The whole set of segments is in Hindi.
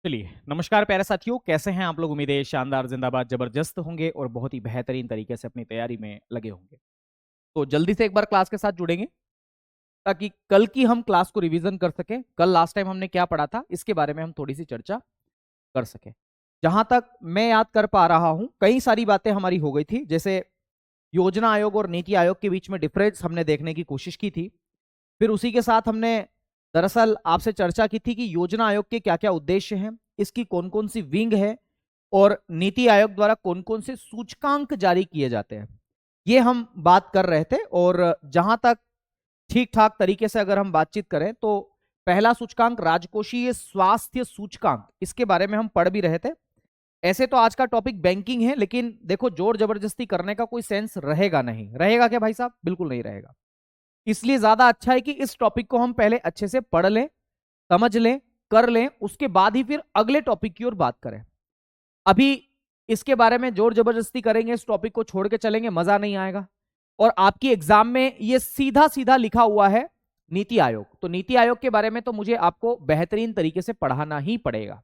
चलिए, नमस्कार प्यारे साथियों, कैसे हैं आप लोग। उम्मीद है शानदार, जिंदाबाद, जबरदस्त होंगे और बहुत ही बेहतरीन तरीके से अपनी तैयारी में लगे होंगे। तो जल्दी से एक बार क्लास के साथ जुड़ेंगे ताकि कल की हम क्लास को रिवीजन कर सकें। कल लास्ट टाइम हमने क्या पढ़ा था इसके बारे में हम थोड़ी सी चर्चा कर सकें। जहां तक मैं याद कर पा रहा हूं, कई सारी बातें हमारी हो गई थी। जैसे योजना आयोग और नीति आयोग के बीच में डिफरेंस हमने देखने की कोशिश की थी। फिर उसी के साथ हमने दरअसल आपसे चर्चा की थी कि योजना आयोग के क्या क्या उद्देश्य हैं, इसकी कौन कौन सी विंग है और नीति आयोग द्वारा कौन कौन से सूचकांक जारी किए जाते हैं, ये हम बात कर रहे थे। और जहां तक ठीक ठाक तरीके से अगर हम बातचीत करें तो पहला सूचकांक राजकोषीय स्वास्थ्य सूचकांक, इसके बारे में हम पढ़ भी रहे थे। ऐसे तो आज का टॉपिक बैंकिंग है, लेकिन देखो जोर जबरदस्ती करने का कोई सेंस रहेगा नहीं। रहेगा क्या भाई साहब? बिल्कुल नहीं रहेगा। इसलिए ज्यादा अच्छा है कि इस टॉपिक को हम पहले अच्छे से पढ़ लें, समझ लें, कर लें, उसके बाद ही फिर अगले टॉपिक की ओर बात करें। अभी इसके बारे में जोर जबरदस्ती करेंगे, इस टॉपिक को छोड़ के चलेंगे, मजा नहीं आएगा। और आपकी एग्जाम में ये सीधा सीधा लिखा हुआ है नीति आयोग, तो नीति आयोग के बारे में तो मुझे आपको बेहतरीन तरीके से पढ़ाना ही पड़ेगा।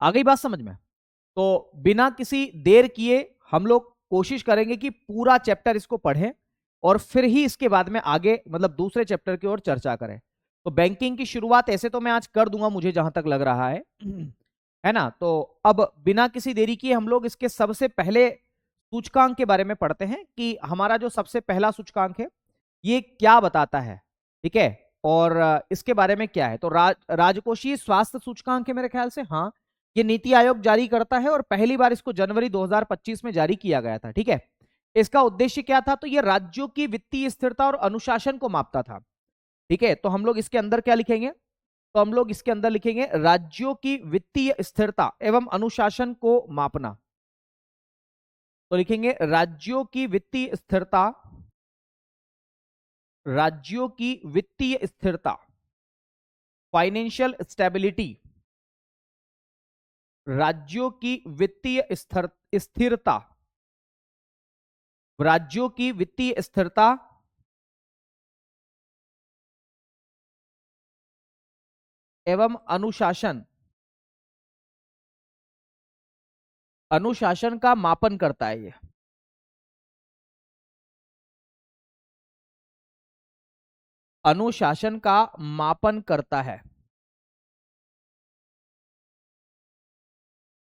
आ गई बात समझ में? तो बिना किसी देर किए हम लोग कोशिश करेंगे कि पूरा चैप्टर इसको पढ़ें और फिर ही इसके बाद में आगे मतलब दूसरे चैप्टर की ओर चर्चा करें। तो बैंकिंग की शुरुआत ऐसे तो मैं आज कर दूंगा, मुझे जहां तक लग रहा है ना। तो अब बिना किसी देरी किए हम लोग इसके सबसे पहले सूचकांक के बारे में पढ़ते हैं कि हमारा जो सबसे पहला सूचकांक है ये क्या बताता है, ठीक है। और इसके बारे में क्या है, तो राजकोषीय स्वास्थ्य सूचकांक है मेरे ख्याल से। हाँ, ये नीति आयोग जारी करता है और पहली बार इसको जनवरी 2025 में जारी किया गया था, ठीक है। इसका उद्देश्य क्या था, तो ये राज्यों की वित्तीय स्थिरता और अनुशासन को मापता था, ठीक है। तो हम लोग इसके अंदर क्या लिखेंगे, तो हम लोग इसके अंदर लिखेंगे राज्यों की वित्तीय स्थिरता एवं अनुशासन को मापना। तो लिखेंगे राज्यों की वित्तीय स्थिरता, राज्यों की वित्तीय स्थिरता, फाइनेंशियल स्टेबिलिटी, राज्यों की वित्तीय स्थिरता, राज्यों की वित्तीय स्थिरता एवं अनुशासन, अनुशासन का मापन करता है ये। अनुशासन का मापन करता है,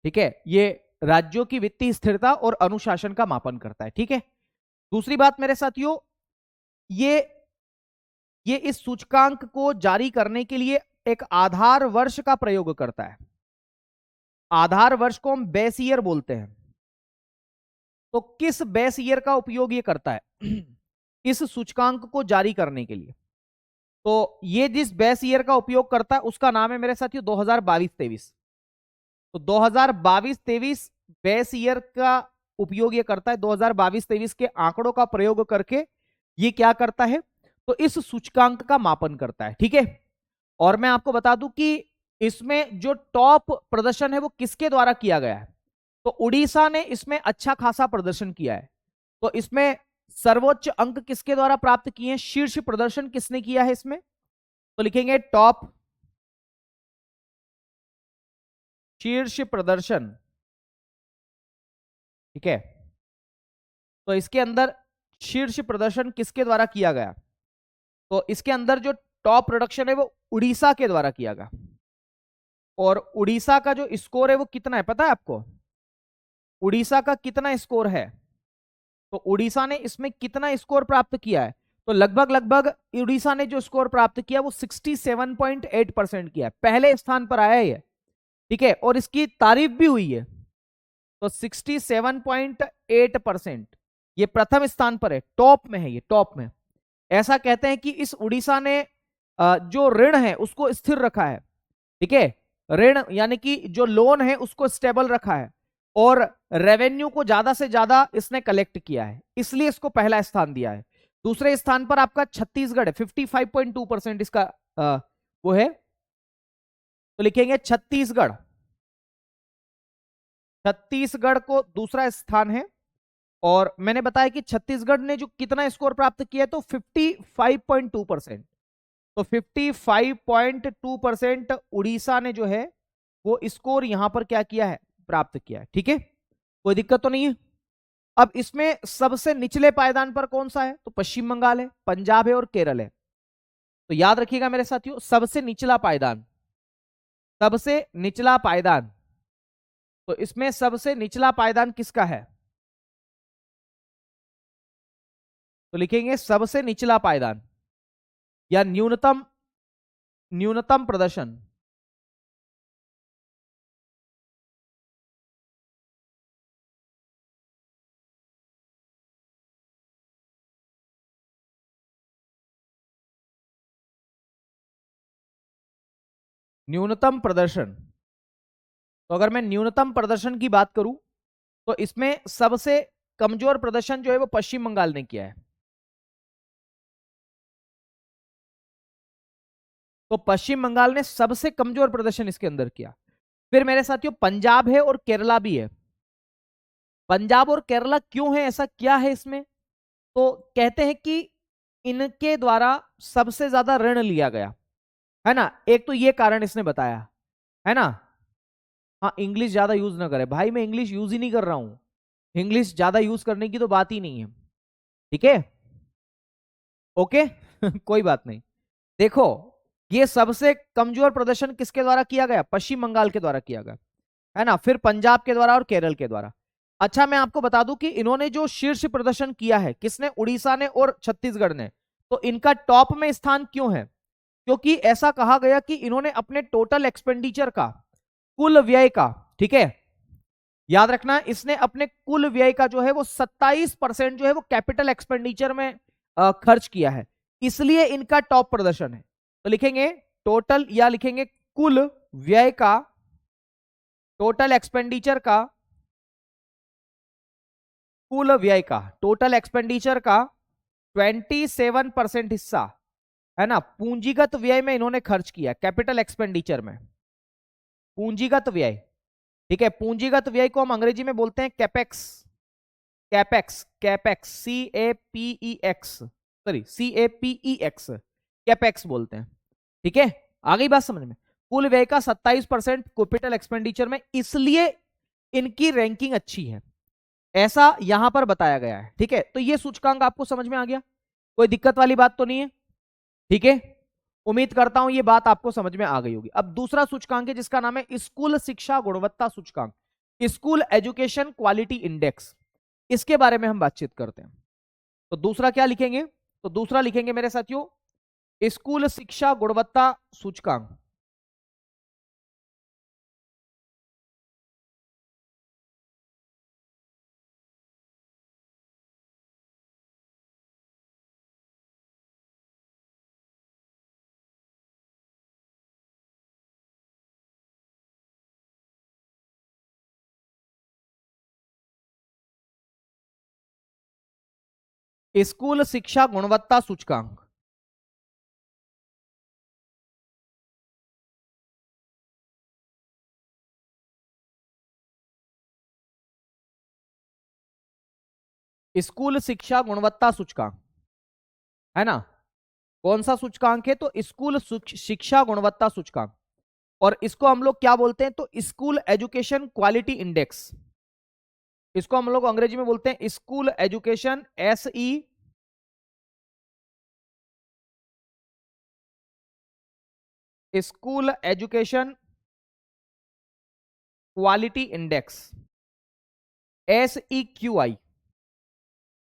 ठीक है। ये राज्यों की वित्तीय स्थिरता और अनुशासन का मापन करता है, ठीक है। दूसरी बात मेरे साथियों, ये ये इस सूचकांक को जारी करने के लिए एक आधार वर्ष का प्रयोग करता है। आधार वर्ष को हम बेस ईयर बोलते हैं। तो किस बेस ईयर का उपयोग ये करता है इस सूचकांक को जारी करने के लिए? तो ये जिस बेस ईयर का उपयोग करता है उसका नाम है मेरे साथियों 2022-23। तो 2022-23 बेस ईयर का उपयोग ये करता है। 2022-23 के आंकड़ों का प्रयोग करके ये क्या करता है, तो इस सूचकांक का मापन करता है, ठीक है। और मैं आपको बता दूं कि इसमें जो टॉप प्रदर्शन है वो किसके द्वारा किया गया है, तो उड़ीसा ने इसमें अच्छा खासा प्रदर्शन किया है। तो इसमें सर्वोच्च अंक किसके द्वारा प्राप्त किए हैं, शीर्ष प्रदर्शन किसने किया है इसमें, तो लिखेंगे टॉप शीर्ष प्रदर्शन, ठीक है। तो इसके अंदर शीर्ष प्रदर्शन किसके द्वारा किया गया, तो इसके अंदर जो टॉप प्रोडक्शन है वो उड़ीसा के द्वारा किया गया। और उड़ीसा का जो स्कोर है वो कितना है पता है आपको? उड़ीसा का कितना स्कोर है, तो उड़ीसा ने इसमें कितना स्कोर प्राप्त किया है, तो लगभग लगभग उड़ीसा ने जो स्कोर प्राप्त किया वो 67.8% किया है, पहले स्थान पर आया है, ठीक है। और इसकी तारीफ भी हुई है। तो 67.8% ये प्रथम स्थान पर है, टॉप में है, ये टॉप में। ऐसा कहते हैं कि इस उड़ीसा ने जो ऋण है उसको स्थिर रखा है, ठीक है। ऋण यानी कि जो लोन है उसको स्टेबल रखा है और रेवेन्यू को ज्यादा से ज्यादा इसने कलेक्ट किया है, इसलिए इसको पहला स्थान दिया है। दूसरे स्थान पर आपका छत्तीसगढ़ है, 55.2% इसका वो है। तो लिखेंगे छत्तीसगढ़, छत्तीसगढ़ को दूसरा स्थान है। और मैंने बताया कि छत्तीसगढ़ ने जो कितना स्कोर प्राप्त किया तो 55.2%। तो 55.2% उड़ीसा ने जो है वो स्कोर यहां पर क्या किया है, प्राप्त किया है। ठीक है, कोई दिक्कत तो नहीं है। अब इसमें सबसे निचले पायदान पर कौन सा है, तो पश्चिम बंगाल है, पंजाब है और केरल है। तो याद रखिएगा मेरे साथियों, सबसे निचला पायदान, सबसे निचला पायदान, तो इसमें सबसे निचला पायदान किसका है, तो लिखेंगे सबसे निचला पायदान या न्यूनतम, न्यूनतम प्रदर्शन, न्यूनतम प्रदर्शन। तो अगर मैं न्यूनतम प्रदर्शन की बात करूं तो इसमें सबसे कमजोर प्रदर्शन जो है वो पश्चिम बंगाल ने किया है। तो पश्चिम बंगाल ने सबसे कमजोर प्रदर्शन इसके अंदर किया। फिर मेरे साथियों पंजाब है और केरला भी है। पंजाब और केरला क्यों है, ऐसा क्या है इसमें, तो कहते हैं कि इनके द्वारा सबसे ज्यादा ऋण लिया गया है ना, एक तो ये कारण इसने बताया है ना। हाँ, इंग्लिश ज्यादा यूज ना करे भाई, मैं इंग्लिश यूज ही नहीं कर रहा हूं, इंग्लिश ज्यादा यूज करने की तो बात ही नहीं है। ठीक है, ओके कोई बात नहीं। देखो, ये सबसे कमजोर प्रदर्शन किसके द्वारा किया गया, पश्चिम बंगाल के द्वारा किया गया है ना, फिर पंजाब के द्वारा और केरल के द्वारा। अच्छा, मैं आपको बता दूं कि इन्होंने जो शीर्ष प्रदर्शन किया है, किसने, उड़ीसा ने और छत्तीसगढ़ ने। तो इनका टॉप में स्थान क्यों है, क्योंकि ऐसा कहा गया कि इन्होंने अपने टोटल एक्सपेंडिचर का, कुल व्यय का, ठीक है, याद रखना, इसने अपने कुल व्यय का जो है वो 27% जो है वो कैपिटल एक्सपेंडिचर में खर्च किया है, इसलिए इनका टॉप प्रदर्शन है। तो लिखेंगे टोटल, या लिखेंगे कुल व्यय का, टोटल एक्सपेंडिचर का, कुल व्यय का, टोटल एक्सपेंडिचर का 27% हिस्सा है ना पूंजीगत व्यय में इन्होंने खर्च किया, कैपिटल एक्सपेंडिचर में, पूंजीगत व्यय। ठीक है, पूंजीगत व्यय को हम अंग्रेजी में बोलते हैं capex, capex, capex, CAPEX, sorry CAPEX, capex बोलते हैं। ठीक है, आ गई बात समझ में। कुल व्यय का 27% कैपिटल एक्सपेंडिचर में, इसलिए इनकी रैंकिंग अच्छी है, ऐसा यहां पर बताया गया है। ठीक है, तो ये सूचकांक आपको समझ में आ गया, कोई दिक्कत वाली बात तो नहीं है। ठीक है, उम्मीद करता हूं ये बात आपको समझ में आ गई होगी। अब दूसरा सूचकांक है जिसका नाम है स्कूल शिक्षा गुणवत्ता सूचकांक, स्कूल एजुकेशन क्वालिटी इंडेक्स, इसके बारे में हम बातचीत करते हैं। तो दूसरा क्या लिखेंगे, तो दूसरा लिखेंगे मेरे साथियों स्कूल शिक्षा गुणवत्ता सूचकांक। स्कूल शिक्षा गुणवत्ता सूचकांक, स्कूल शिक्षा गुणवत्ता सूचकांक है ना, कौन सा सूचकांक है, तो स्कूल शिक्षा गुणवत्ता सूचकांक, और इसको हम लोग क्या बोलते हैं, तो स्कूल एजुकेशन क्वालिटी इंडेक्स, इसको हम लोग अंग्रेजी में बोलते हैं school education school education quality index, SEQI,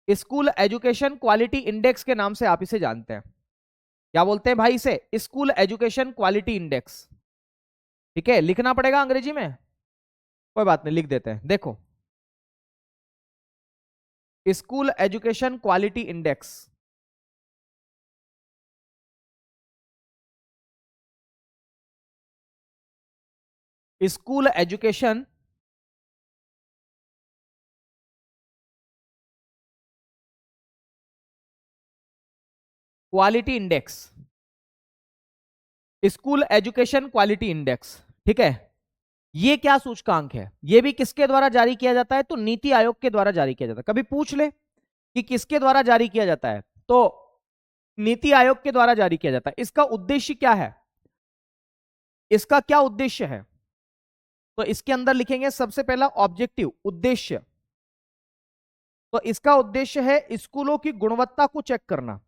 school education quality index के नाम से आप इसे जानते हैं। क्या बोलते हैं भाई इसे, स्कूल एजुकेशन क्वालिटी इंडेक्स। ठीक है, लिखना पड़ेगा अंग्रेजी में, कोई बात नहीं, लिख देते हैं। देखो, school education quality index, school education quality index, school education quality index. ठीक है, ये क्या सूचकांक है, ये भी किसके द्वारा जारी किया जाता है, तो नीति आयोग के द्वारा जारी किया जाता है। कभी पूछ ले कि किसके द्वारा जारी किया जाता है, तो नीति आयोग के द्वारा जारी किया जाता है। इसका उद्देश्य क्या है, इसका क्या उद्देश्य है, तो इसके अंदर लिखेंगे सबसे पहला ऑब्जेक्टिव, उद्देश्य। तो इसका उद्देश्य है स्कूलों की गुणवत्ता को चेक करना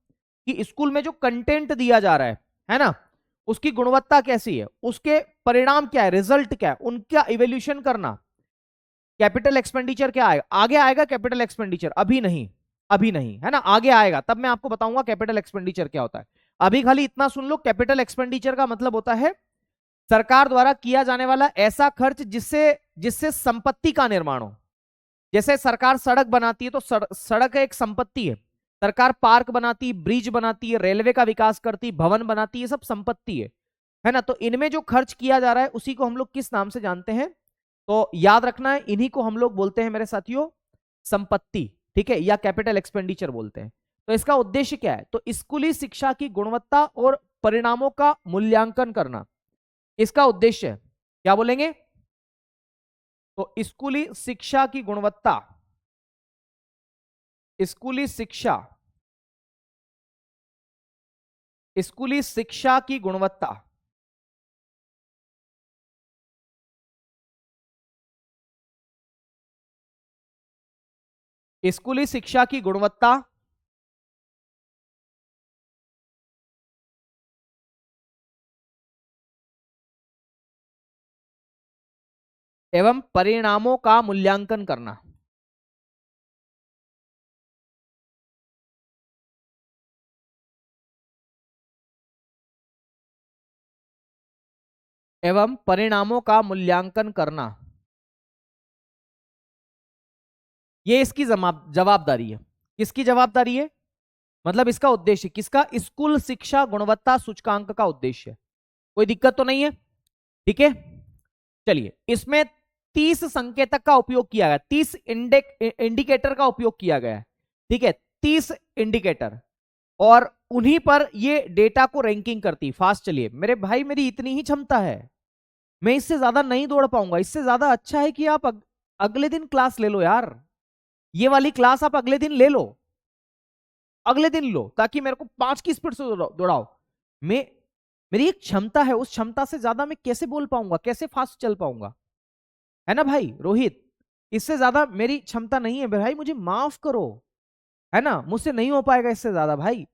कि स्कूल में जो कंटेंट दिया जा रहा है ना, उसकी गुणवत्ता कैसी है, उसके परिणाम क्या है, रिजल्ट क्या है, उनका इवेल्यूशन करना। कैपिटल एक्सपेंडिचर क्या आएगा, आगे आएगा कैपिटल एक्सपेंडिचर, अभी नहीं, अभी नहीं, है ना, आगे आएगा तब मैं आपको बताऊंगा कैपिटल एक्सपेंडिचर क्या होता है। अभी खाली इतना सुन लो, कैपिटल एक्सपेंडिचर का मतलब होता है सरकार द्वारा किया जाने वाला ऐसा खर्च जिससे जिससे संपत्ति का निर्माण हो। जैसे सरकार सड़क बनाती है तो सड़क एक संपत्ति है, सरकार पार्क बनाती, ब्रिज बनाती है, रेलवे का विकास करती, भवन बनाती है, सब संपत्ति है ना। तो इनमें जो खर्च किया जा रहा है उसी को हम लोग किस नाम से जानते हैं, तो याद रखना है, इन्हीं को हम लोग बोलते हैं मेरे साथियों संपत्ति, ठीक है, या कैपिटल एक्सपेंडिचर बोलते हैं। तो इसका उद्देश्य क्या है, तो स्कूली शिक्षा की गुणवत्ता और परिणामों का मूल्यांकन करना इसका उद्देश्य है। क्या बोलेंगे, तो स्कूली शिक्षा की गुणवत्ता, स्कूली शिक्षा, स्कूली शिक्षा की गुणवत्ता, स्कूली शिक्षा की गुणवत्ता एवं परिणामों का मूल्यांकन करना। एवं परिणामों का मूल्यांकन करना, ये इसकी जवाबदारी है। किसकी जवाबदारी है, मतलब इसका उद्देश्य किसका, स्कूल शिक्षा गुणवत्ता सूचकांक का उद्देश्य। कोई दिक्कत तो नहीं है, ठीक है। चलिए, इसमें 30 संकेतक का उपयोग किया गया, 30 इंडिकेटर का उपयोग किया गया है, ठीक है, 30 इंडिकेटर, और उन्हीं पर ये डेटा को रैंकिंग करती। फास्ट चलिए मेरे भाई, मेरी इतनी ही क्षमता है, मैं इससे ज्यादा नहीं दौड़ पाऊंगा। इससे ज्यादा अच्छा है कि आप अगले दिन क्लास ले लो यार, ये वाली क्लास आप अगले दिन ले लो, अगले दिन लो, ताकि मेरे को 5 की स्पीड से दौड़ाओ। मैं, मेरी एक क्षमता है, उस क्षमता से ज्यादा मैं कैसे बोल पाऊंगा, कैसे फास्ट चल पाऊंगा, है ना भाई रोहित, इससे ज्यादा मेरी क्षमता नहीं है भाई, मुझे माफ करो, है ना, मुझसे नहीं हो पाएगा इससे ज्यादा भाई,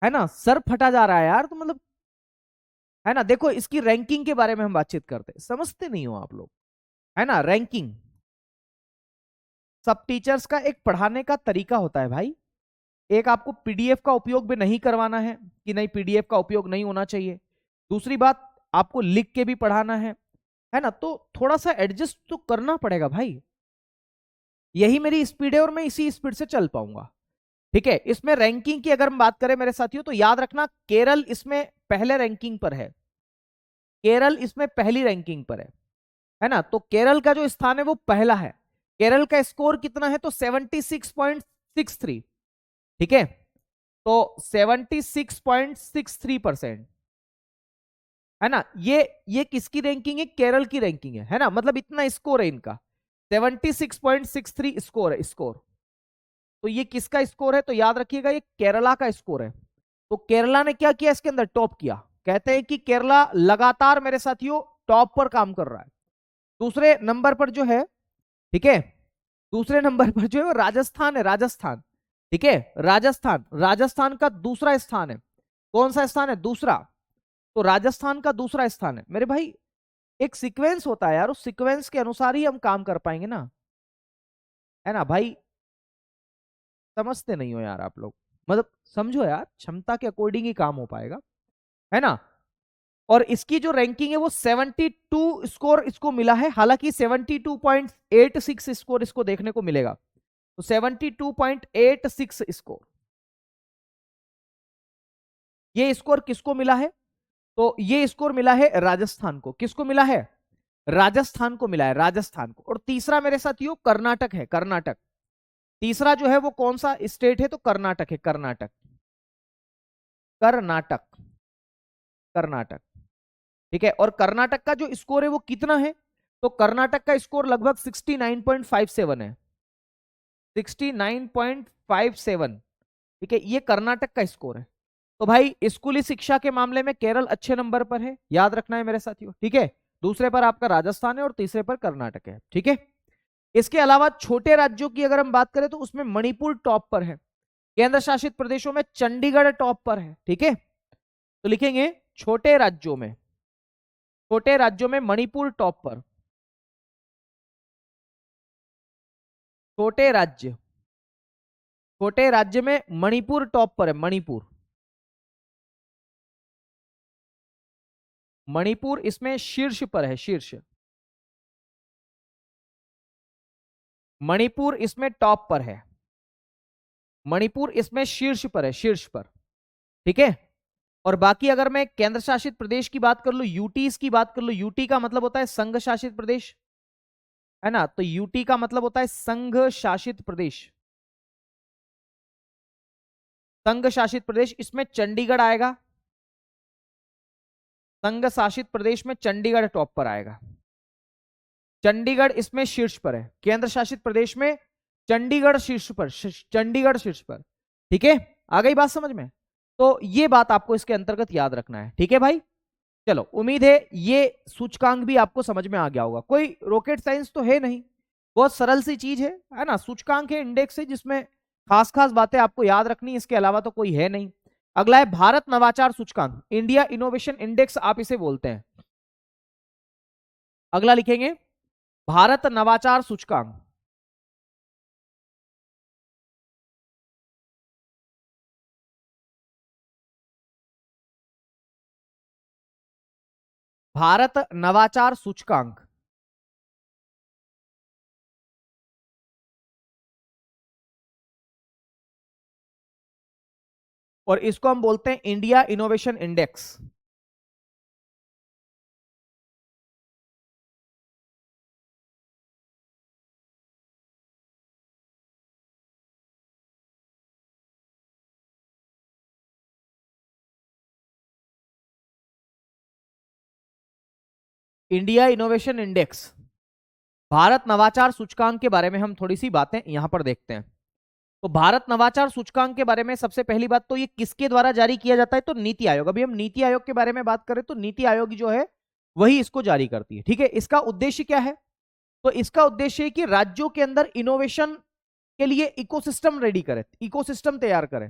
है ना, सर फटा जा रहा है यार। तो मतलब, है ना, देखो इसकी रैंकिंग के बारे में हम बातचीत करते हैं, समझते नहीं हो आप लोग, है ना। रैंकिंग सब टीचर्स का एक पढ़ाने का तरीका होता है भाई। एक आपको पीडीएफ का उपयोग भी नहीं करवाना है कि नहीं, पीडीएफ का उपयोग नहीं होना चाहिए। दूसरी बात, आपको लिख के भी पढ़ाना है ना, तो थोड़ा सा एडजस्ट तो करना पड़ेगा भाई। यही मेरी स्पीड है और मैं इसी स्पीड से चल पाऊंगा, ठीक है। इसमें रैंकिंग की अगर हम बात करें मेरे साथियों, तो याद रखना केरल इसमें पहले रैंकिंग पर है, केरल इसमें पहली रैंकिंग पर है ना। तो केरल का जो स्थान है वो पहला है। केरल का स्कोर कितना है, तो 76.63, ठीक है, तो 76.63%, है ना। ये किसकी रैंकिंग है, केरल की रैंकिंग है ना, मतलब इतना स्कोर है इनका, 76.63 स्कोर है, स्कोर। तो ये किसका स्कोर है, तो याद रखिएगा ये केरला का स्कोर है। तो केरला ने क्या किया, इसके अंदर टॉप किया। कहते हैं कि केरला लगातार मेरे साथियों टॉप पर काम कर रहा है। दूसरे नंबर पर जो है, ठीक है, दूसरे नंबर पर जो है वो राजस्थान है, राजस्थान, ठीक है, राजस्थान, राजस्थान का दूसरा स्थान है। कौन सा स्थान है, दूसरा। तो राजस्थान का दूसरा स्थान है मेरे भाई। एक सीक्वेंस होता है यार, उस सीक्वेंस के अनुसार ही हम काम कर पाएंगे ना, है ना भाई। समझते नहीं हो यार आप लोग, मतलब समझो यार, क्षमता के अकॉर्डिंग ही काम हो पाएगा, है ना। और इसकी जो रैंकिंग है वो 72 स्कोर इसको मिला है, हालांकि 72.86 स्कोर इसको देखने को मिलेगा। तो 72.86 स्कोर, ये स्कोर किसको मिला है, तो ये स्कोर मिला है राजस्थान को। किसको मिला है, राजस्थान को मिला है, राजस्थान को। और तीसरा मेरे साथियों कर्नाटक है, कर्नाटक। तीसरा जो है वो कौन सा स्टेट है, तो कर्नाटक है, कर्नाटक, कर्नाटक, कर्नाटक, ठीक है। और कर्नाटक का जो स्कोर है वो कितना है, तो कर्नाटक का स्कोर लगभग 69.57 है, 69.57, ठीक है, ये कर्नाटक का स्कोर है। तो भाई स्कूली शिक्षा के मामले में केरल अच्छे नंबर पर है, याद रखना है मेरे साथियों, ठीक है। दूसरे पर आपका राजस्थान है और तीसरे पर कर्नाटक है। ठीक है, इसके अलावा छोटे राज्यों की अगर हम बात करें तो उसमें मणिपुर टॉप पर है। केंद्र शासित प्रदेशों में चंडीगढ़ टॉप पर है। ठीक है, तो लिखेंगे छोटे राज्यों में, छोटे राज्यों में मणिपुर टॉप पर। छोटे राज्य, छोटे राज्य में मणिपुर टॉप पर है। मणिपुर, मणिपुर इसमें शीर्ष पर है, शीर्ष। मणिपुर इसमें टॉप पर है, मणिपुर इसमें शीर्ष पर है, शीर्ष पर। ठीक है, और बाकी अगर मैं केंद्र शासित प्रदेश की बात कर लूं, यूटीज की बात कर लूं, यूटी का मतलब होता है संघ शासित प्रदेश, है ना, तो यूटी का मतलब होता है संघ शासित प्रदेश। संघ शासित प्रदेश, इसमें चंडीगढ़ आएगा, संघ शासित प्रदेश में चंडीगढ़ टॉप पर आएगा। चंडीगढ़ इसमें शीर्ष पर है, केंद्र शासित प्रदेश में चंडीगढ़ शीर्ष पर, चंडीगढ़ शीर्ष पर। ठीक है, आ गई बात समझ में? तो ये बात आपको इसके अंतर्गत याद रखना है। ठीक है भाई, चलो उम्मीद है ये सूचकांक भी आपको समझ में आ गया होगा। कोई रॉकेट साइंस तो है नहीं, बहुत सरल सी चीज है ना। सूचकांक है, इंडेक्स है, जिसमें खास खास बातें आपको याद रखनी, इसके अलावा तो कोई है नहीं। अगला है भारत नवाचार सूचकांक, इंडिया इनोवेशन इंडेक्स आप इसे बोलते हैं। अगला लिखेंगे भारत नवाचार सूचकांक। भारत नवाचार सूचकांक, और इसको हम बोलते हैं India innovation index. India innovation index, Bharat नवाचार सूचकांक के बारे में हम थोड़ी सी बातें यहां पर देखते हैं। तो भारत नवाचार सूचकांक के बारे में सबसे पहली बात तो ये किसके द्वारा जारी किया जाता है, तो नीति आयोग। अभी हम नीति आयोग के बारे में बात करें तो नीति आयोग जो है वही इसको जारी करती है। ठीक है, इसका उद्देश्य क्या है, तो इसका उद्देश्य है कि राज्यों के अंदर इनोवेशन के लिए इकोसिस्टम रेडी करें, इकोसिस्टम तैयार करें।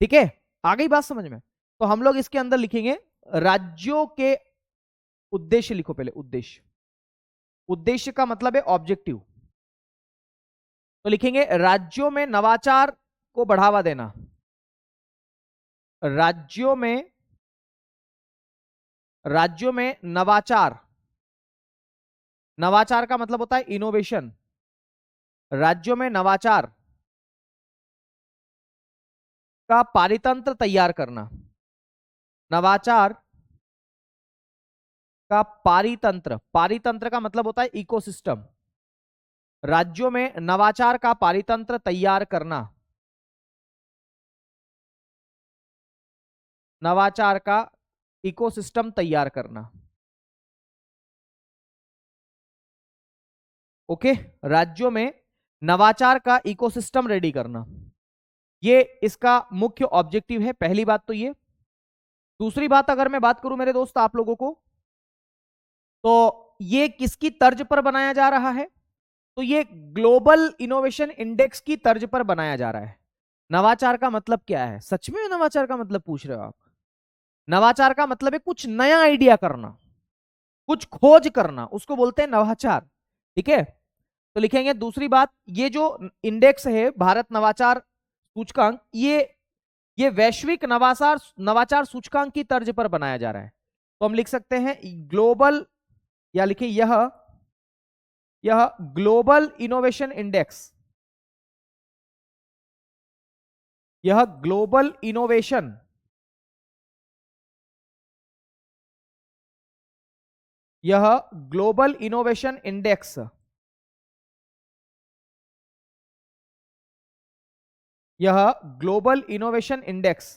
ठीक है, आ गई बात समझ में? तो हम लोग इसके अंदर लिखेंगे राज्यों के उद्देश्य। लिखो पहले उद्देश्य, उद्देश्य का मतलब है ऑब्जेक्टिव। तो लिखेंगे राज्यों में नवाचार को बढ़ावा देना, राज्यों में, राज्यों में नवाचार, नवाचार का मतलब होता है इनोवेशन, राज्यों में नवाचार का पारितंत्र तैयार करना, नवाचार का पारितंत्र, पारितंत्र का मतलब होता है इकोसिस्टम, राज्यों में नवाचार का पारितंत्र तैयार करना, नवाचार का इकोसिस्टम तैयार करना। ओके, राज्यों में नवाचार का इकोसिस्टम रेडी करना, ये इसका मुख्य ऑब्जेक्टिव है। पहली बात तो ये। दूसरी बात अगर मैं बात करूं मेरे दोस्त आप लोगों को, तो ये किसकी तर्ज पर बनाया जा रहा है, तो ये ग्लोबल इनोवेशन इंडेक्स की तर्ज पर बनाया जा रहा है। नवाचार का मतलब क्या है, सच में नवाचार का मतलब पूछ रहे हो आप? नवाचार का मतलब है कुछ नया आइडिया करना, कुछ खोज करना, उसको बोलते हैं नवाचार। ठीक है, तो लिखेंगे दूसरी बात, ये जो इंडेक्स है भारत नवाचार सूचकांक, ये वैश्विक नवाचार नवाचार सूचकांक की तर्ज पर बनाया जा रहा है। तो हम लिख सकते हैं ग्लोबल, या लिखिए यह ग्लोबल इनोवेशन इंडेक्स, यह ग्लोबल इनोवेशन, यह ग्लोबल इनोवेशन इंडेक्स, यह ग्लोबल इनोवेशन इंडेक्स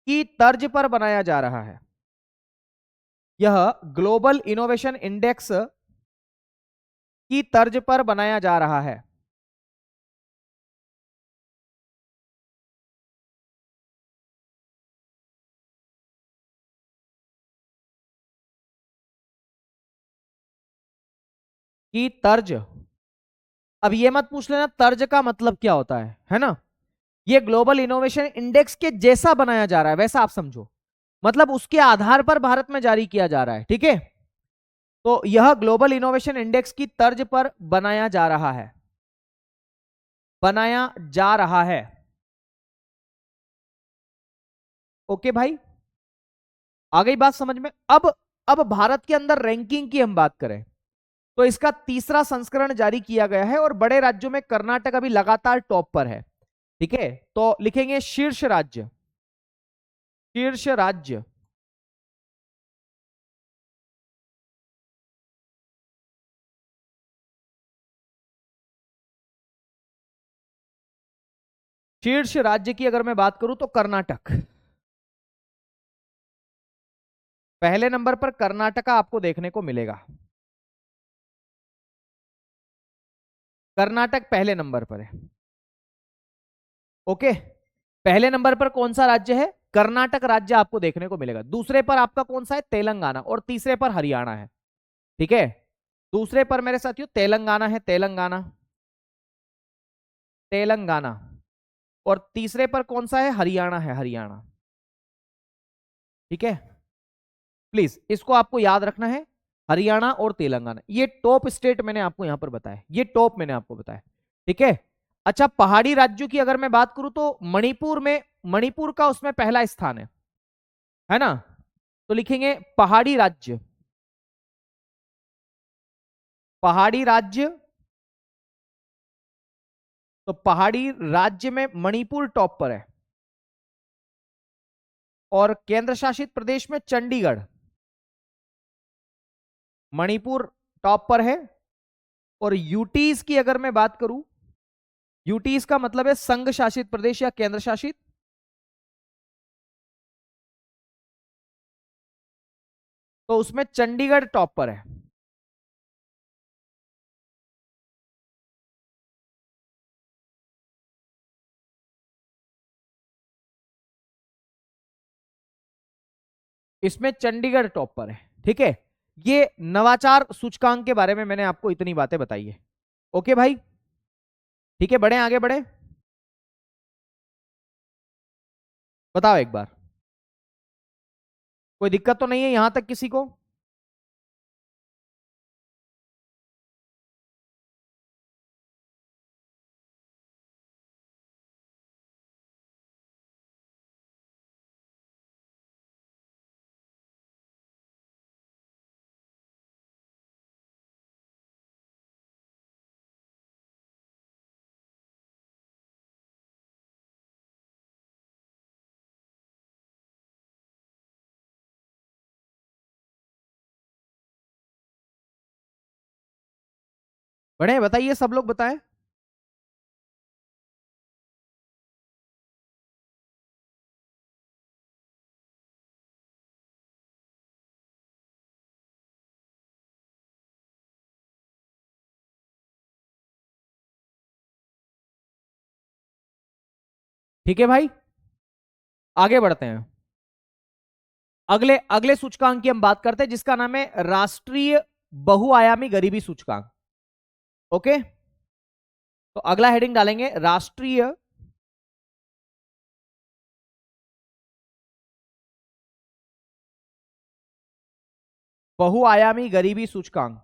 की तर्ज पर बनाया जा रहा है। यह ग्लोबल इनोवेशन इंडेक्स की तर्ज पर बनाया जा रहा है। की तर्ज। अब ये मत पूछ लेना तर्ज का मतलब क्या होता है ना। ये ग्लोबल इनोवेशन इंडेक्स के जैसा बनाया जा रहा है, वैसा आप समझो, मतलब उसके आधार पर भारत में जारी किया जा रहा है, ठीक है। तो यह ग्लोबल इनोवेशन इंडेक्स की तर्ज पर बनाया जा रहा है, बनाया जा रहा है। ओके भाई, आ गई बात समझ में। अब भारत के अंदर रैंकिंग की हम बात करें तो इसका तीसरा संस्करण जारी किया गया है और बड़े राज्यों में कर्नाटक अभी लगातार टॉप पर है, ठीक है। तो लिखेंगे शीर्ष राज्य, शीर्ष राज्य। शीर्ष राज्य की अगर मैं बात करूं तो कर्नाटक, पहले नंबर पर कर्नाटका आपको देखने को मिलेगा। कर्नाटक पहले नंबर पर है। ओके, पहले नंबर पर कौन सा राज्य है? कर्नाटक राज्य आपको देखने को मिलेगा। दूसरे पर आपका कौन सा है? तेलंगाना। और तीसरे पर हरियाणा है, ठीक है। दूसरे पर मेरे साथियों तेलंगाना है, तेलंगाना, तेलंगाना। और तीसरे पर कौन सा है? हरियाणा है, हरियाणा, ठीक है। प्लीज इसको आपको याद रखना है, हरियाणा और तेलंगाना, ये टॉप स्टेट मैंने आपको यहां पर बताया, ये टॉप मैंने आपको बताया, ठीक है। अच्छा, पहाड़ी राज्यों की अगर मैं बात करूं तो मणिपुर में, मणिपुर का उसमें पहला स्थान है ना। तो लिखेंगे पहाड़ी राज्य, पहाड़ी राज्य। तो पहाड़ी राज्य में मणिपुर टॉप पर है और केंद्र शासित प्रदेश में चंडीगढ़, मणिपुर टॉप पर है। और यूटीज की अगर मैं बात करूं, यूटीज का मतलब है संघ शासित प्रदेश या केंद्र शासित, तो उसमें चंडीगढ़ टॉप पर है। इसमें चंडीगढ़ टॉप पर है, ठीक है। ये नवाचार सूचकांक के बारे में मैंने आपको इतनी बातें बताई है। ओके भाई, ठीक है, बढ़े आगे बढ़े। बताओ एक बार, कोई दिक्कत तो नहीं है यहां तक किसी को? बढ़े, बताइए, सब लोग बताएं। ठीक है भाई, आगे बढ़ते हैं। अगले अगले सूचकांक की हम बात करते हैं जिसका नाम है राष्ट्रीय बहुआयामी गरीबी सूचकांक। ओके, तो अगला हेडिंग डालेंगे राष्ट्रीय बहुआयामी गरीबी सूचकांक।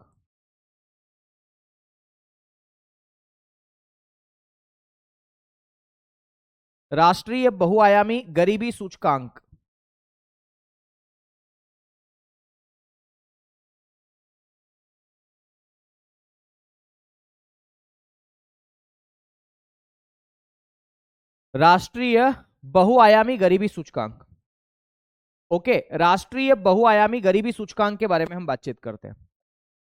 राष्ट्रीय बहुआयामी गरीबी सूचकांक। राष्ट्रीय बहुआयामी गरीबी सूचकांक। ओके, राष्ट्रीय बहुआयामी गरीबी सूचकांक के बारे में हम बातचीत करते हैं।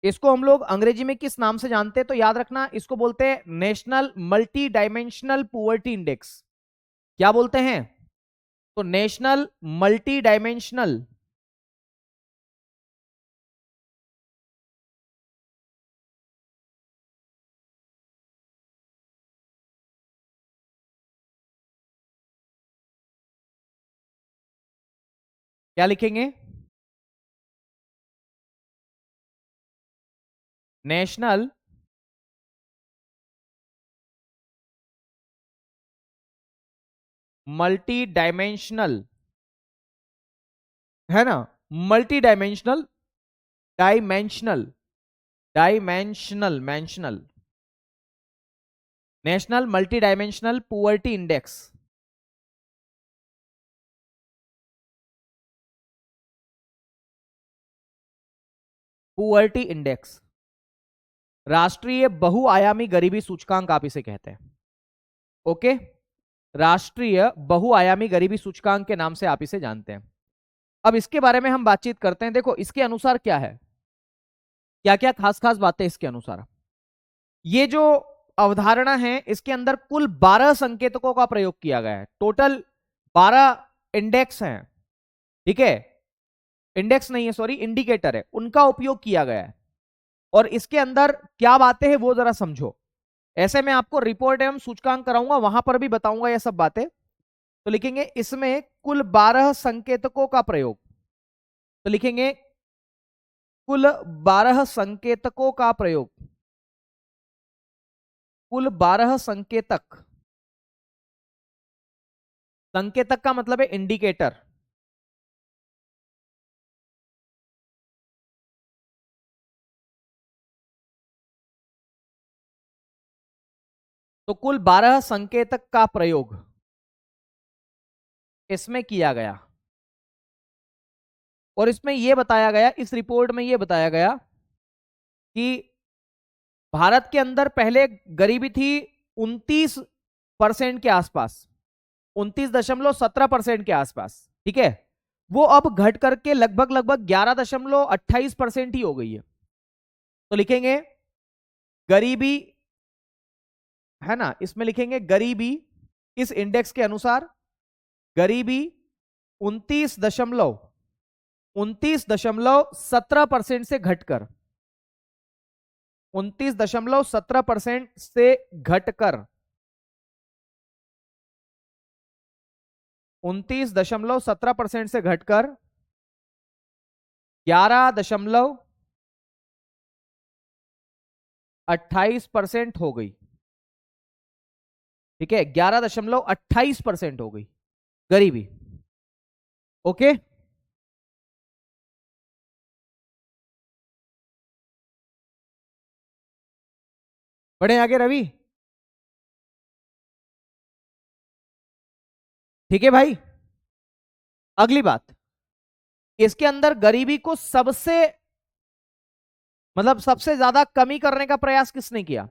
इसको हम लोग अंग्रेजी में किस नाम से जानते हैं? तो याद रखना, इसको बोलते हैं national multi dimensional poverty index. क्या बोलते हैं? तो नेशनल मल्टी डायमेंशनल क्या लिखेंगे? नेशनल मल्टी डायमेंशनल, है ना, मल्टी डायमेंशनल, डायमेंशनल, डायमेंशनल, मेंशनल, national multi dimensional poverty index, poverty index, राष्ट्रीय बहुआयामी गरीबी सूचकांक आप इसे कहते हैं। ओके, राष्ट्रीय बहुआयामी गरीबी सूचकांक के नाम से आप इसे जानते हैं। अब इसके बारे में हम बातचीत करते हैं। देखो इसके अनुसार क्या है, क्या क्या खास खास बातें इसके अनुसार। ये जो अवधारणा है इसके अंदर कुल 12 संकेतकों का प्रयोग किया गया है। टोटल 12 इंडेक्स हैं, ठीक है, इंडेक्स नहीं है सॉरी, इंडिकेटर है, उनका उपयोग किया गया है। और इसके अंदर क्या बातें हैं वो जरा समझो। ऐसे मैं आपको रिपोर्ट एवं सूचकांक कराऊंगा, वहां पर भी बताऊंगा ये सब बातें। तो लिखेंगे इसमें कुल 12 संकेतकों का प्रयोग, तो लिखेंगे कुल 12 संकेतकों का प्रयोग, कुल 12 संकेतक, संकेतक का मतलब है इंडिकेटर, तो कुल 12 संकेतक का प्रयोग इसमें किया गया। और इसमें यह बताया गया, इस रिपोर्ट में यह बताया गया कि भारत के अंदर पहले गरीबी थी 29% के आसपास, 29.17% के आसपास, ठीक है, वो अब घट करके लगभग लगभग 11.28% ही हो गई है। तो लिखेंगे गरीबी, है ना, इसमें लिखेंगे गरीबी इस इंडेक्स के अनुसार गरीबी 29.17% से घटकर 29.17% से घटकर 29.17% से घटकर 11.28% हो गई, ठीक है, 11.28% हो गई गरीबी। ओके, बढ़े आगे रवि, ठीक है भाई। अगली बात, इसके अंदर गरीबी को सबसे मतलब सबसे ज्यादा कमी करने का प्रयास किसने किया?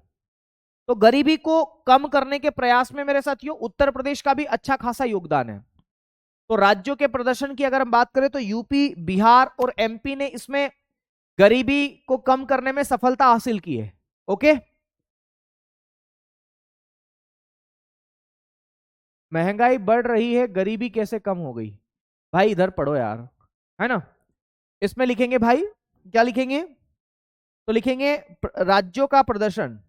तो गरीबी को कम करने के प्रयास में मेरे साथियों उत्तर प्रदेश का भी अच्छा खासा योगदान है। तो राज्यों के प्रदर्शन की अगर हम बात करें तो यूपी, बिहार और एमपी ने इसमें गरीबी को कम करने में सफलता हासिल की है। ओके, महंगाई बढ़ रही है, गरीबी कैसे कम हो गई? भाई इधर पढ़ो यार, है ना। इसमें लिखेंगे भाई, क्या लिखेंगे? तो लिखेंगे राज्यों का प्रदर्शन,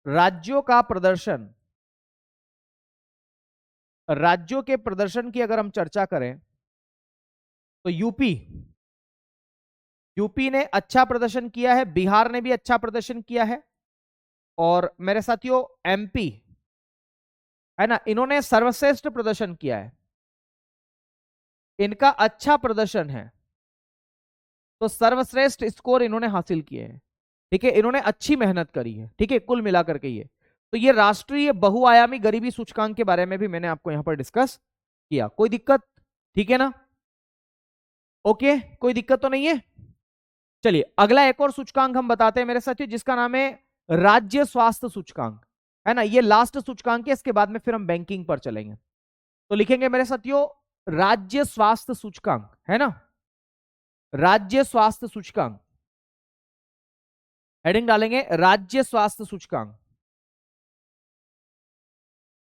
राज्यों का प्रदर्शन, राज्यों के प्रदर्शन की अगर हम चर्चा करें तो यूपी, यूपी ने अच्छा प्रदर्शन किया है, बिहार ने भी अच्छा प्रदर्शन किया है, और मेरे साथियों एमपी, है ना, इन्होंने सर्वश्रेष्ठ प्रदर्शन किया है, इनका अच्छा प्रदर्शन है, तो सर्वश्रेष्ठ स्कोर इन्होंने हासिल किए हैं, ठीक है, इन्होंने अच्छी मेहनत करी है, ठीक है, कुल मिलाकर के तो ये राष्ट्रीय बहुआयामी गरीबी सूचकांक के बारे में भी मैंने आपको यहां पर डिस्कस किया। कोई दिक्कत? ठीक है ना, ओके, कोई दिक्कत तो नहीं है। चलिए अगला एक और सूचकांक हम बताते हैं मेरे साथियों, जिसका नाम है राज्य स्वास्थ्य सूचकांक, है ना, ये लास्ट सूचकांक है, इसके बाद में फिर हम बैंकिंग पर चलेंगे। तो लिखेंगे मेरे साथियों राज्य स्वास्थ्य सूचकांक, है ना, राज्य स्वास्थ्य सूचकांक, हेडिंग डालेंगे राज्य स्वास्थ्य सूचकांक,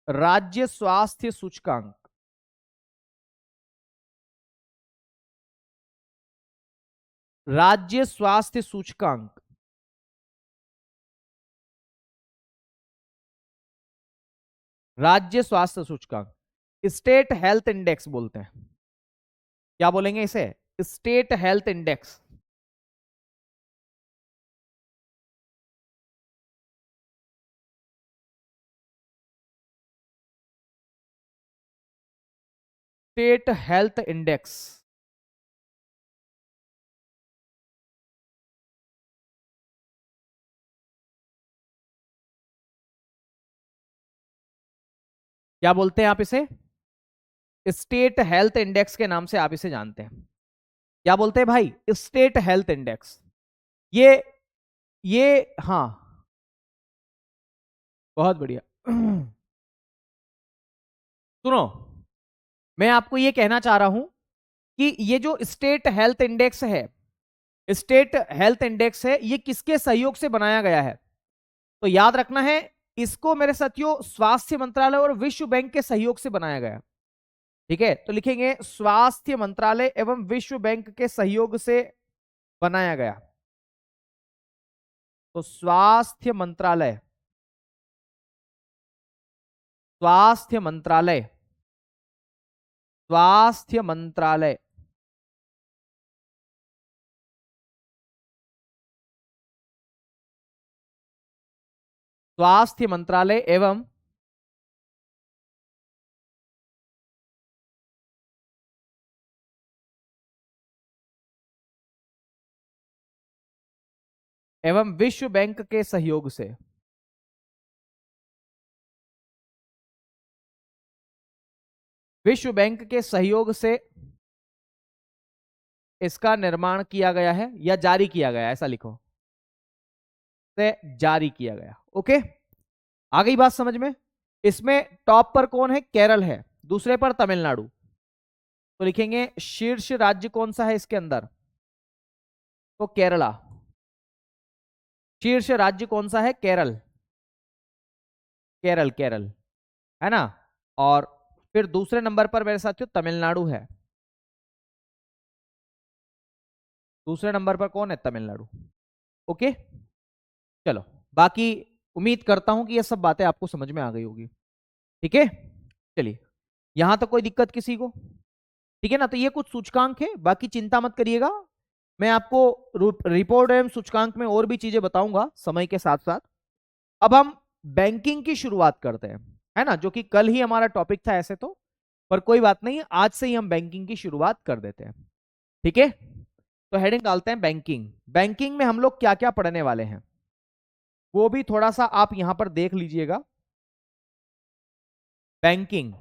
राज्य स्वास्थ्य सूचकांक, राज्य स्वास्थ्य सूचकांक, राज्य स्वास्थ्य सूचकांक, स्टेट हेल्थ इंडेक्स बोलते हैं। क्या बोलेंगे इसे? State health index, state health index. क्या बोलते हैं आप इसे? स्टेट हेल्थ इंडेक्स के नाम से आप इसे जानते हैं। क्या बोलते हैं भाई? State health index. ये हाँ, बहुत बढ़िया। सुनो, मैं आपको ये कहना चाह रहा हूं कि ये जो स्टेट हेल्थ इंडेक्स है, स्टेट हेल्थ इंडेक्स है, ये किसके सहयोग से बनाया गया है? तो याद रखना है, इसको मेरे साथियों स्वास्थ्य मंत्रालय और विश्व बैंक के सहयोग से बनाया गया। ठीक है, तो लिखेंगे स्वास्थ्य मंत्रालय एवं विश्व बैंक के सहयोग से बनाया गया। तो स्वास्थ्य मंत्रालय, स्वास्थ्य मंत्रालय, स्वास्थ्य मंत्रालय, स्वास्थ्य मंत्रालय एवं विश्व बैंक के सहयोग से, विश्व बैंक के सहयोग से इसका निर्माण किया गया है या जारी किया गया, ऐसा लिखो, से जारी किया गया। ओके, आ गई बात समझ में? इसमें टॉप पर कौन है? केरल है, दूसरे पर तमिलनाडु। तो लिखेंगे शीर्ष राज्य कौन सा है इसके अंदर? तो केरला। शीर्ष राज्य कौन सा है? केरल, केरल, केरल, है ना। और फिर दूसरे नंबर पर मेरे साथियों तमिलनाडु है। दूसरे नंबर पर कौन है? तमिलनाडु। ओके, चलो, बाकी उम्मीद करता हूं कि ये सब बातें आपको समझ में आ गई होगी। ठीक है, चलिए, यहां तक कोई दिक्कत किसी को? ठीक है ना। तो ये कुछ सूचकांक है, बाकी चिंता मत करिएगा, मैं आपको रिपोर्ट एवं सूचकांक में और भी चीजें बताऊंगा समय के साथ साथ। अब हम बैंकिंग की शुरुआत करते हैं, है ना, जो कि कल ही हमारा टॉपिक था ऐसे तो, पर कोई बात नहीं, आज से ही हम बैंकिंग की शुरुआत कर देते हैं। ठीक है, तो हेडिंग डालते हैं बैंकिंग। बैंकिंग में हम लोग क्या क्या पढ़ने वाले हैं वो भी थोड़ा सा आप यहां पर देख लीजिएगा। बैंकिंग,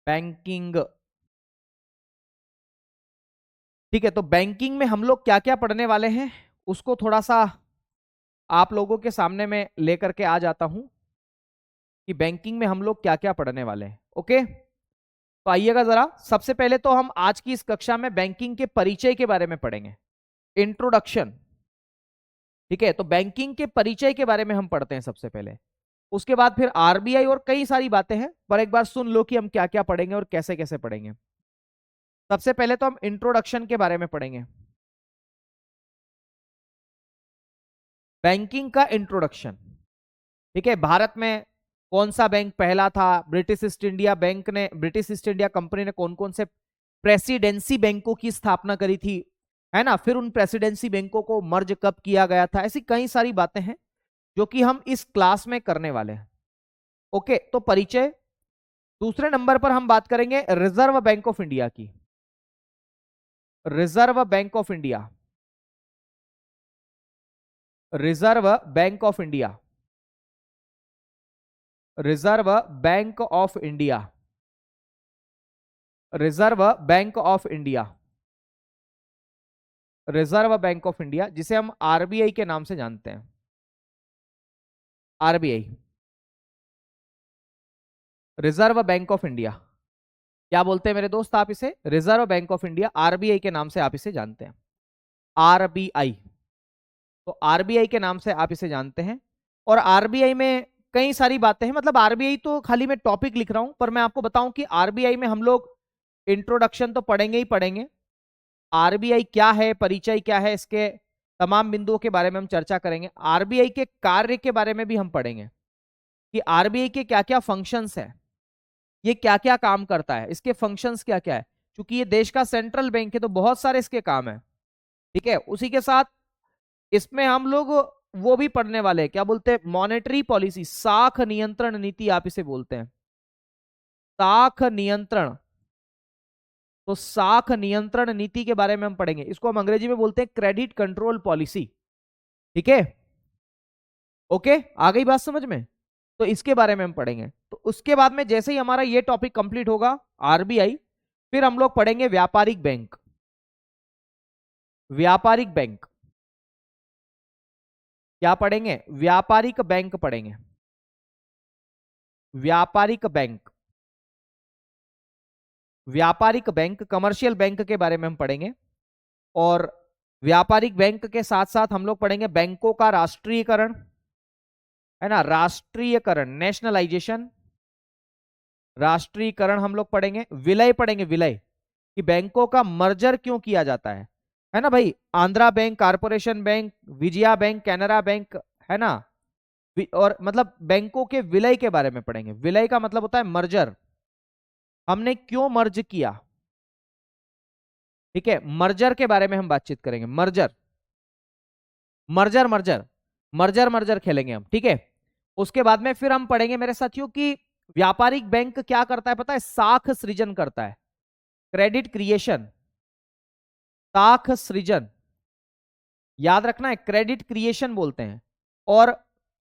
बैंकिंग, ठीक है, तो बैंकिंग में हम लोग क्या क्या पढ़ने वाले हैं उसको थोड़ा सा आप लोगों के सामने में लेकर के आ जाता हूं कि बैंकिंग में हम लोग क्या क्या पढ़ने वाले हैं। ओके, तो आइएगा जरा, सबसे पहले तो हम आज की इस कक्षा में बैंकिंग के परिचय के बारे में पढ़ेंगे, इंट्रोडक्शन। ठीक है, तो बैंकिंग के परिचय के बारे में हम पढ़ते हैं सबसे पहले, उसके बाद फिर आरबीआई और कई सारी बातें हैं, पर एक बार सुन लो कि हम क्या क्या पढ़ेंगे और कैसे कैसे पढ़ेंगे। सबसे पहले तो हम इंट्रोडक्शन के बारे में पढ़ेंगे, बैंकिंग का इंट्रोडक्शन। ठीक है, भारत में कौन सा बैंक पहला था? ब्रिटिश ईस्ट इंडिया बैंक ने, ब्रिटिश ईस्ट इंडिया कंपनी ने कौन कौन से प्रेसिडेंसी बैंकों की स्थापना करी थी, है ना, फिर उन प्रेसिडेंसी बैंकों को मर्ज कब किया गया था, ऐसी कई सारी बातें हैं जो कि हम इस क्लास में करने वाले हैं। ओके, तो परिचय। दूसरे नंबर पर हम बात करेंगे रिजर्व बैंक ऑफ इंडिया की, reserve bank of India, reserve bank of India, reserve bank of India, reserve bank of India, reserve bank of India, जिसे हम आरबीआई के नाम से जानते हैं, RBI, reserve bank of India. क्या बोलते हैं मेरे दोस्त आप इसे? Reserve bank of India, RBI के नाम से आप इसे जानते हैं, आरबीआई। तो आरबीआई के नाम से आप इसे जानते हैं, और आरबीआई में कई सारी बातें हैं, मतलब आरबीआई तो खाली मैं टॉपिक लिख रहा हूं, पर मैं आपको बताऊं कि आरबीआई में हम लोग इंट्रोडक्शन तो पढ़ेंगे ही पढ़ेंगे, आरबीआई क्या है, परिचय क्या है, इसके तमाम बिंदुओं के बारे में हम चर्चा करेंगे, आरबीआई के कार्य के बारे में भी हम पढ़ेंगे कि आरबीआई के क्या क्या फंक्शंस है, ये क्या क्या काम करता है, इसके फंक्शंस क्या क्या है, क्योंकि ये देश का सेंट्रल बैंक है तो बहुत सारे इसके काम है। ठीक है, उसी के साथ इसमें हम लोग वो भी पढ़ने वाले हैं, क्या बोलते हैं, मॉनेटरी पॉलिसी, साख नियंत्रण नीति आप इसे बोलते हैं, साख नियंत्रण। तो साख नियंत्रण नीति के बारे में हम पढ़ेंगे, इसको हम अंग्रेजी में बोलते हैं क्रेडिट कंट्रोल पॉलिसी। ठीक है, ओके, आ गई बात समझ में। तो इसके बारे में हम पढ़ेंगे। तो उसके बाद में जैसे ही हमारा ये टॉपिक कंप्लीट होगा, आरबीआई, फिर हम लोग पढ़ेंगे व्यापारिक बैंक। व्यापारिक बैंक क्या पढ़ेंगे, व्यापारिक बैंक पढ़ेंगे, व्यापारिक बैंक। व्यापारिक बैंक, कमर्शियल बैंक के बारे में हम पढ़ेंगे। और व्यापारिक बैंक के साथ साथ हम लोग पढ़ेंगे बैंकों का राष्ट्रीयकरण, है ना, राष्ट्रीयकरण, नेशनलाइजेशन, राष्ट्रीयकरण हम लोग पढ़ेंगे। विलय पढ़ेंगे, विलय, कि बैंकों का मर्जर क्यों किया जाता है ना भाई, Andhra bank, corporation bank, Vijaya bank, Canara bank, है ना। और मतलब बैंकों के विलय के बारे में पढ़ेंगे। विलय का मतलब होता है मर्जर, हमने क्यों मर्ज किया। ठीक है, मर्जर के बारे में हम बातचीत करेंगे, merger, merger, merger, merger, merger खेलेंगे हम। ठीक है, उसके बाद में फिर हम पढ़ेंगे मेरे साथियों कि व्यापारिक बैंक क्या करता है पता है, साख सृजन करता है, क्रेडिट क्रिएशन, साख सृजन, याद रखना है, क्रेडिट क्रिएशन बोलते हैं। और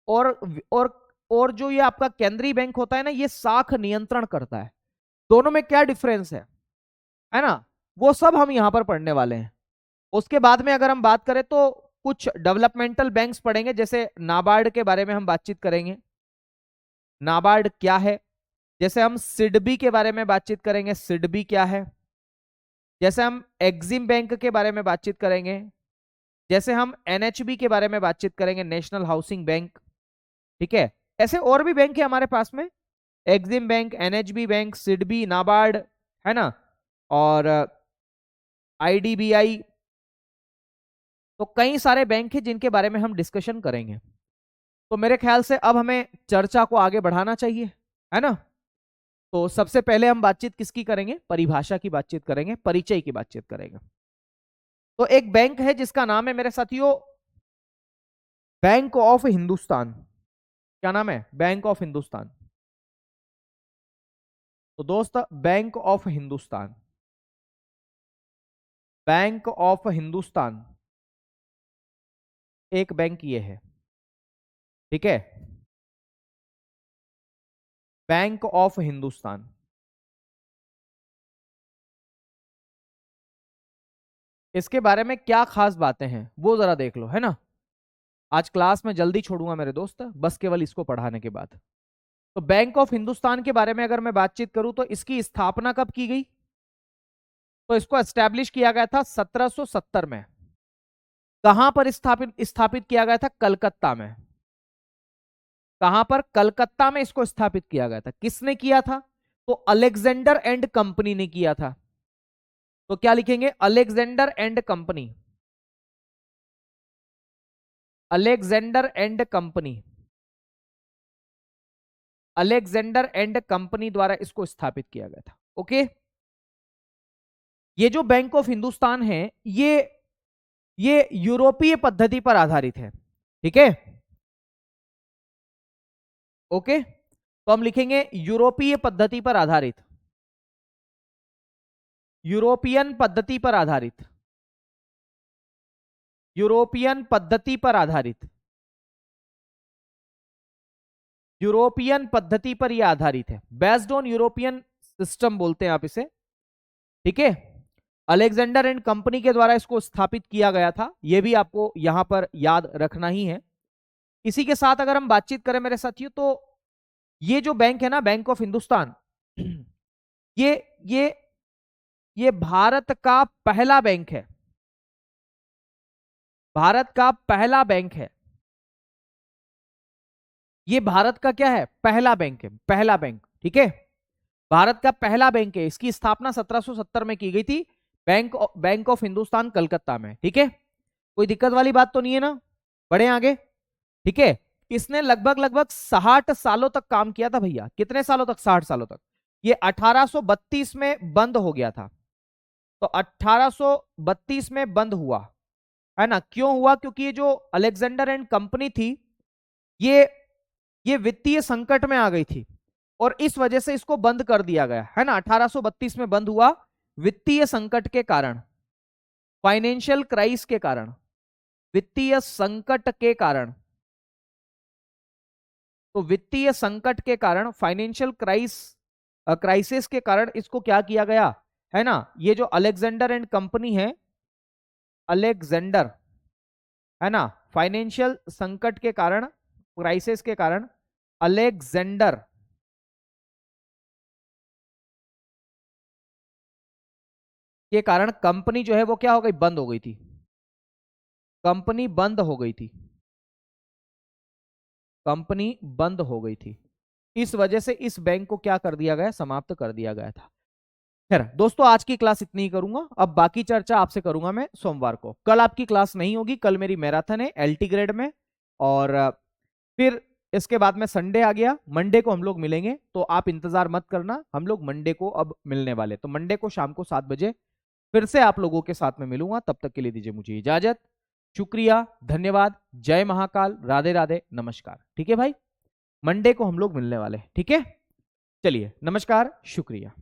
और और और जो ये आपका केंद्रीय बैंक होता है ना, ये साख नियंत्रण करता है। दोनों में क्या डिफरेंस है ना, वो सब हम यहां पर पढ़ने वाले हैं। उसके बाद में अगर हम बात करें तो कुछ डेवलपमेंटल बैंक्स पढ़ेंगे, जैसे नाबार्ड के बारे में हम बातचीत करेंगे, नाबार्ड क्या है। जैसे हम सिडबी के बारे में बातचीत करेंगे, सिडबी क्या है। जैसे हम एक्सिम बैंक के बारे में बातचीत करेंगे, जैसे हम एनएचबी के बारे में बातचीत करेंगे, नेशनल हाउसिंग बैंक। ठीक है, ऐसे और भी बैंक है हमारे पास में, Exim bank, NHB bank, SIDBI, NABARD, है ना, और आईडीबीआई। तो कई सारे बैंक हैं जिनके बारे में हम डिस्कशन करेंगे। तो मेरे ख्याल से अब हमें चर्चा को आगे बढ़ाना चाहिए, है ना। तो सबसे पहले हम बातचीत किसकी करेंगे, परिभाषा की बातचीत करेंगे, परिचय की बातचीत करेंगे। तो एक बैंक है जिसका नाम है मेरे साथियों बैंक ऑफ हिंदुस्तान। क्या नाम है, बैंक ऑफ हिंदुस्तान। तो दोस्त, bank of Hindustan, bank of Hindustan एक बैंक ये है। ठीक है, बैंक ऑफ हिंदुस्तान। इसके बारे में क्या खास बातें हैं वो जरा देख लो, है ना। आज क्लास में जल्दी छोड़ूंगा मेरे दोस्त, बस केवल इसको पढ़ाने के बाद। तो बैंक ऑफ हिंदुस्तान के बारे में अगर मैं बातचीत करूं तो इसकी स्थापना कब की गई, तो इसको एस्टेब्लिश किया गया था 1770 में। कहां पर स्थापित स्थापित किया गया था, कलकत्ता में। कहां पर, कलकत्ता में इसको स्थापित किया गया था। किसने किया था, तो अलेक्जेंडर एंड कंपनी ने किया था। तो क्या लिखेंगे, Alexander and company, Alexander and company, Alexander and company द्वारा इसको स्थापित किया गया था। ओके, ये जो बैंक ऑफ हिंदुस्तान है ये यूरोपीय पद्धति पर आधारित है। ठीक है, ओके, तो हम लिखेंगे यूरोपीय पद्धति पर आधारित, यूरोपियन पद्धति पर आधारित, यूरोपियन पद्धति पर आधारित, यूरोपियन पद्धति पर यह आधारित है, बेस्ड ऑन यूरोपियन सिस्टम बोलते हैं आप इसे। ठीक है, अलेक्जेंडर एंड कंपनी के द्वारा इसको स्थापित किया गया था, यह भी आपको यहां पर याद रखना ही है। इसी के साथ अगर हम बातचीत करें मेरे साथियों, तो ये जो बैंक है ना, बैंक ऑफ हिंदुस्तान, ये ये ये भारत का पहला बैंक है, भारत का पहला बैंक है। ये भारत का क्या है, पहला बैंक है, पहला बैंक। ठीक है, भारत का पहला बैंक है। इसकी स्थापना 1770 में की गई थी, बैंक ऑफ हिंदुस्तान कलकत्ता में। ठीक है, कोई दिक्कत वाली बात तो नहीं है ना, बढ़े आगे। ठीक है, इसने लगभग लगभग 60 सालों तक काम किया था भैया। कितने सालों तक, 60 सालों तक। ये 1832 में बंद हो गया था, तो 1832 में बंद हुआ। है ना। क्यों हुआ? क्योंकि ये जो अलेक्जेंडर एंड कंपनी थी ये वित्तीय संकट में आ गई थी और इस वजह से इसको बंद कर दिया गया, है ना। 1832 में बंद हुआ वित्तीय संकट के कारण, फाइनेंशियल क्राइसिस के कारण, वित्तीय संकट के कारण। तो वित्तीय संकट के कारण, फाइनेंशियल क्राइसिस के कारण इसको क्या किया गया, है ना। ये जो अलेक्जेंडर एंड कंपनी है, अलेक्जेंडर, है ना, फाइनेंशियल संकट के कारण, क्राइसिस के कारण, अलेक्जेंडर के कारण कंपनी जो है वो क्या हो गई, बंद हो गई थी। कंपनी बंद हो गई थी, कंपनी बंद हो गई थी। इस वजह से इस बैंक को क्या कर दिया गया, समाप्त कर दिया गया था। खैर दोस्तों, आज की क्लास इतनी ही करूंगा। अब बाकी चर्चा आपसे करूंगा मैं सोमवार को। कल आपकी क्लास नहीं होगी, कल मेरी मैराथन है एलटी ग्रेड में। और फिर इसके बाद में संडे आ गया, मंडे को हम लोग मिलेंगे। तो आप इंतजार मत करना, हम लोग मंडे को अब मिलने वाले। तो मंडे को शाम को 7 बजे फिर से आप लोगों के साथ में मिलूंगा। तब तक के लिए दीजिए मुझे इजाजत। शुक्रिया, धन्यवाद, जय महाकाल, राधे राधे, नमस्कार। ठीक है भाई, मंडे को हम लोग मिलने वाले, ठीक है। चलिए, नमस्कार, शुक्रिया।